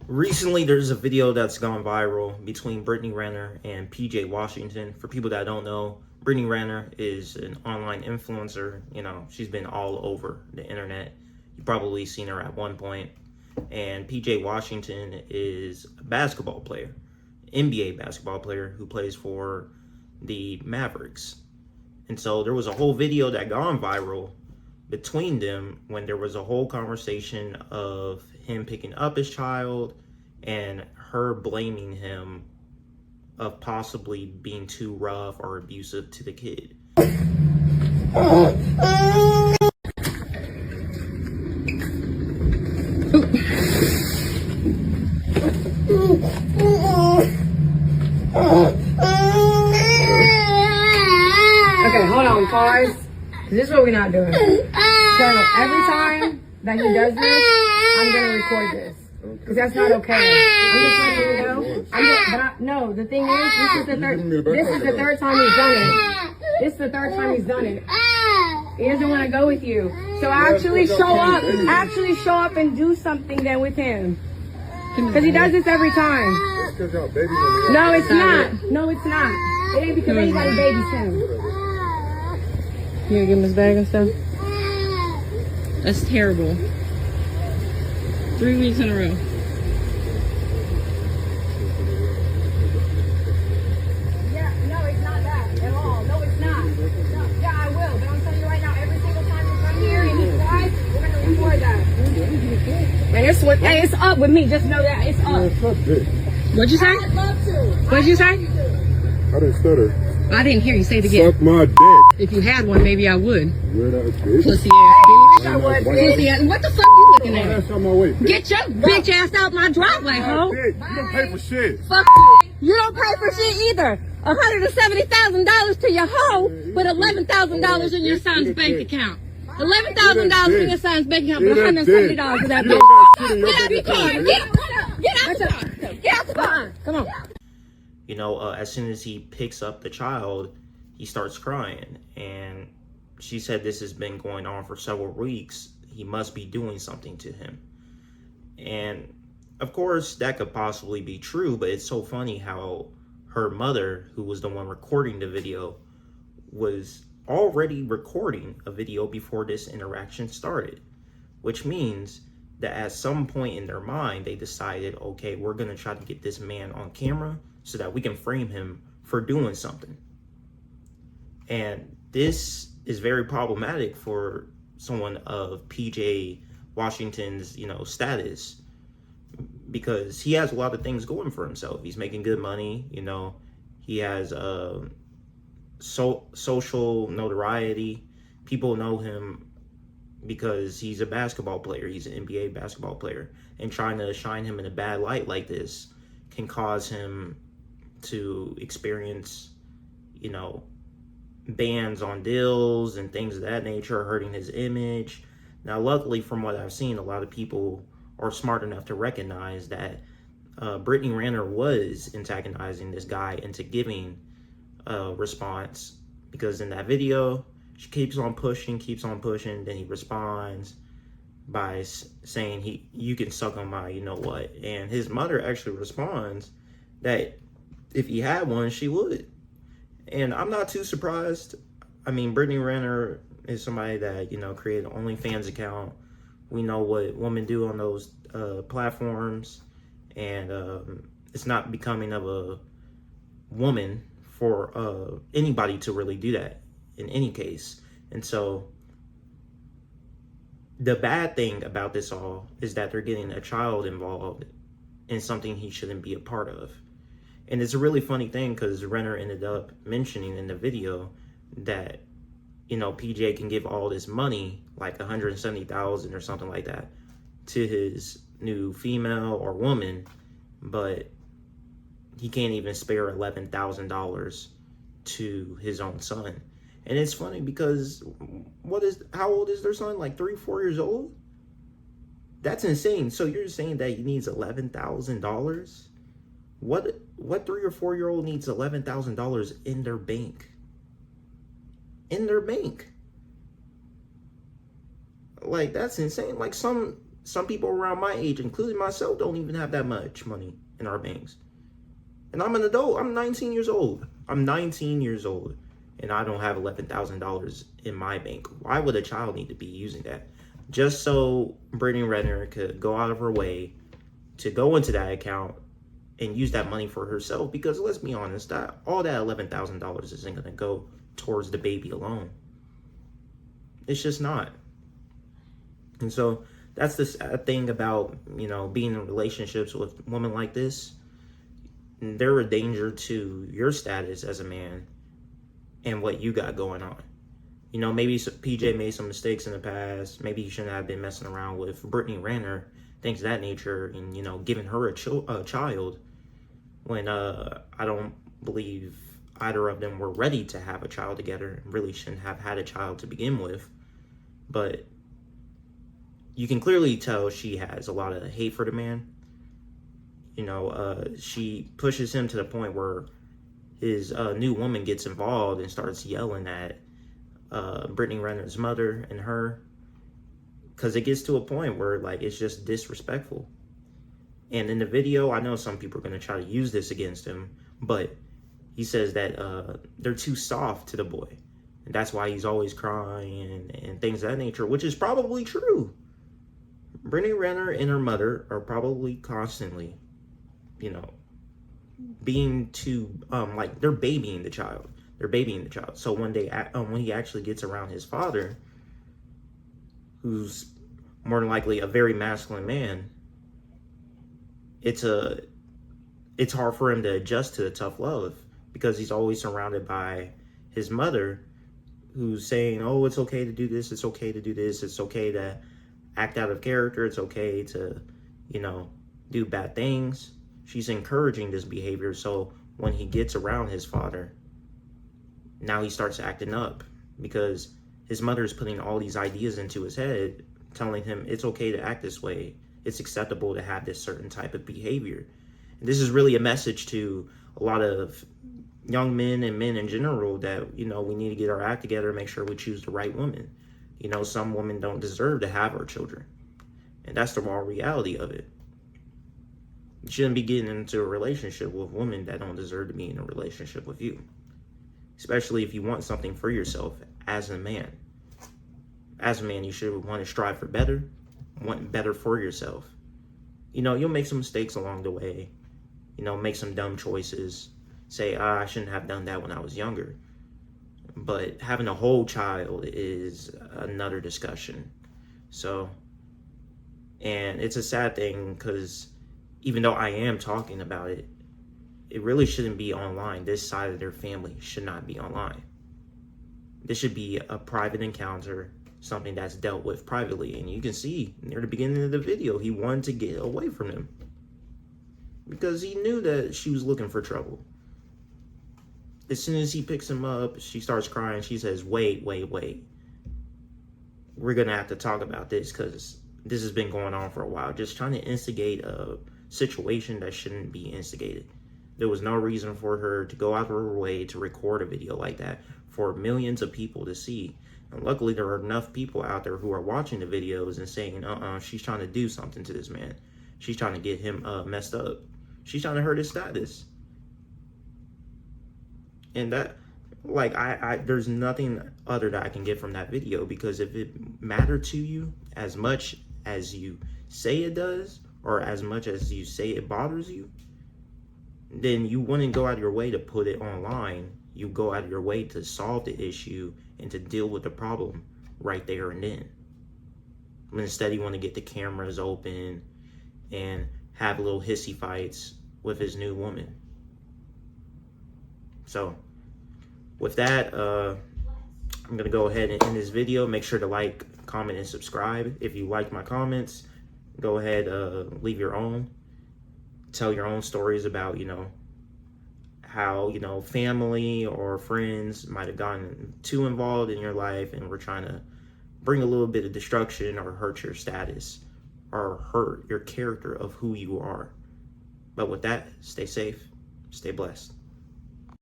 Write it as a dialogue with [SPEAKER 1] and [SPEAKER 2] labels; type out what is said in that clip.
[SPEAKER 1] Recently, there's a video that's gone viral between Brittany Renner and PJ Washington. For people that don't know, Brittany Renner is an online influencer. You know, she's been all over the internet. You've probably seen her at one point. And PJ Washington is a basketball player, NBA basketball player who plays for the Mavericks. And so there was a whole video that gone viral between them when there was a whole conversation of him picking up his child and her blaming him of possibly being too rough or abusive to the kid.
[SPEAKER 2] Okay, hold on, pause. This is what we're not doing. So every time that he does this, I'm gonna record this. Because that's not okay. I'm just letting you know. No, the thing is, this is the third time he's done it. This is the third time he's done it. He doesn't want to go with you. So actually show up and do something then with him. Because he does this every time. No, it's not. No, it's not. It ain't because anybody babies him. You gonna give him his bag and stuff?
[SPEAKER 3] That's terrible. 3 weeks in a row.
[SPEAKER 2] Yeah, no, it's not that at all. No, it's not. No, yeah, I will. But I'm telling you right now, every single time you come here and he cries, we're gonna record that. And it's up with me. Just know that it's up.
[SPEAKER 3] What'd you say?
[SPEAKER 2] I'd love to.
[SPEAKER 3] What'd you say?
[SPEAKER 4] I didn't stutter.
[SPEAKER 3] I didn't hear you say it again.
[SPEAKER 4] Suck my dick.
[SPEAKER 3] If you had one, maybe I would.
[SPEAKER 4] Weird ass bitch.
[SPEAKER 3] Pussy ass bitch. Pussy ass. What the fuck you looking at?
[SPEAKER 4] That's on my way. Bitch.
[SPEAKER 3] Get your bitch ass out my driveway, ho.
[SPEAKER 4] You don't pay for shit.
[SPEAKER 3] Fuck you. You don't pay for shit either. $170,000 to your hoe, but $11,000 in your son's bank account. $11,000 in your son's bank account, but $170 for that bitch. Get out your car. Get out the car. Get out the car. Come on.
[SPEAKER 1] You know, as soon as he picks up the child, he starts crying. And she said this has been going on for several weeks. He must be doing something to him. And of course, that could possibly be true, but it's so funny how her mother, who was the one recording the video, was already recording a video before this interaction started, which means that at some point in their mind, they decided, okay, we're going to try to get this man on camera so that we can frame him for doing something. And this is very problematic for someone of PJ Washington's, status, because he has a lot of things going for himself. He's making good money, he has social notoriety. People know him because he's a basketball player. He's an NBA basketball player. And trying to shine him in a bad light like this can cause him to experience, bans on deals and things of that nature, hurting his image. Now, luckily, from what I've seen, a lot of people are smart enough to recognize that Brittany Renner was antagonizing this guy into giving a response, because in that video, she keeps on pushing, then he responds by saying, you can suck on my you-know-what. And his mother actually responds that if he had one, she would. And I'm not too surprised. I mean, Brittany Renner is somebody that, created an OnlyFans account. We know what women do on those platforms. And it's not becoming of a woman for anybody to really do that in any case. And so the bad thing about this all is that they're getting a child involved in something he shouldn't be a part of. And it's a really funny thing because Renner ended up mentioning in the video that, PJ can give all this money, like $170,000 or something like that, to his new female or woman, but he can't even spare $11,000 to his own son. And it's funny because how old is their son? Like 3-4 years old? That's insane. So you're saying that he needs $11,000? What 3 or 4 year old needs $11,000 in their bank? In their bank. Like, that's insane. Like, some some people around my age, including myself, don't even have that much money in our banks. And I'm an adult. I'm 19 years old. I'm 19 years old. And I don't have $11,000 in my bank. Why would a child need to be using that? Just so Brittany Renner could go out of her way to go into that account and use that money for herself. Because let's be honest, that all that $11,000 isn't going to go towards the baby alone. It's just not. And so that's the sad thing about, you know, being in relationships with women like this. They're a danger to your status as a man and what you got going on. You know, maybe PJ made some mistakes in the past. Maybe he shouldn't have been messing around with Brittany Renner, things of that nature, and, you know, giving her a child when I don't believe either of them were ready to have a child together. Really shouldn't have had a child to begin with. But you can clearly tell she has a lot of hate for the man. You know, she pushes him to the point where his new woman gets involved and starts yelling at Brittany Renner's mother and her, because it gets to a point where, like, it's just disrespectful. And in the video, I know some people are going to try to use this against him, but he says that they're too soft to the boy, and that's why he's always crying and things of that nature, which is probably true. Brittany Renner and her mother are probably constantly, you know, being too like, they're babying the child. They're babying the child. So when he actually gets around his father, who's more than likely a very masculine man, it's hard for him to adjust to the tough love, because he's always surrounded by his mother, who's saying, oh, it's okay to do this, it's okay to do this, it's okay to act out of character, it's okay to, you know, do bad things. She's encouraging this behavior. So when he gets around his father, now he starts acting up, because his mother is putting all these ideas into his head, telling him it's okay to act this way. It's acceptable to have this certain type of behavior. And this is really a message to a lot of young men and men in general that, you know, we need to get our act together and make sure we choose the right woman. You know, some women don't deserve to have our children. And that's the raw reality of it. You shouldn't be getting into a relationship with women that don't deserve to be in a relationship with you. Especially if you want something for yourself as a man. As a man, you should want to strive for better, want better for yourself. You know, you'll make some mistakes along the way. You know, make some dumb choices. Say, I shouldn't have done that when I was younger. But having a whole child is another discussion. So, and it's a sad thing, because even though I am talking about it, it really shouldn't be online. This side of their family should not be online. This should be a private encounter, something that's dealt with privately. And you can see near the beginning of the video, he wanted to get away from them, because he knew that she was looking for trouble. As soon as he picks him up, she starts crying. She says, wait. We're going to have to talk about this, because this has been going on for a while. Just trying to instigate a situation that shouldn't be instigated. There was no reason for her to go out of her way to record a video like that for millions of people to see. And luckily, there are enough people out there who are watching the videos and saying, she's trying to do something to this man. She's trying to get him messed up. She's trying to hurt his status. And that, like, there's nothing other that I can get from that video, because if it mattered to you as much as you say it does, or as much as you say it bothers you, then you wouldn't go out of your way to put it online. You go out of your way to solve the issue and to deal with the problem right there and then. But instead, you want to get the cameras open and have little hissy fights with his new woman. So, with that, I'm going to go ahead and end this video. Make sure to like, comment, and subscribe. If you like my comments, go ahead, leave your own. Tell your own stories about, you know, how, you know, family or friends might have gotten too involved in your life and were trying to bring a little bit of destruction or hurt your status or hurt your character of who you are. But with that, stay safe, stay blessed.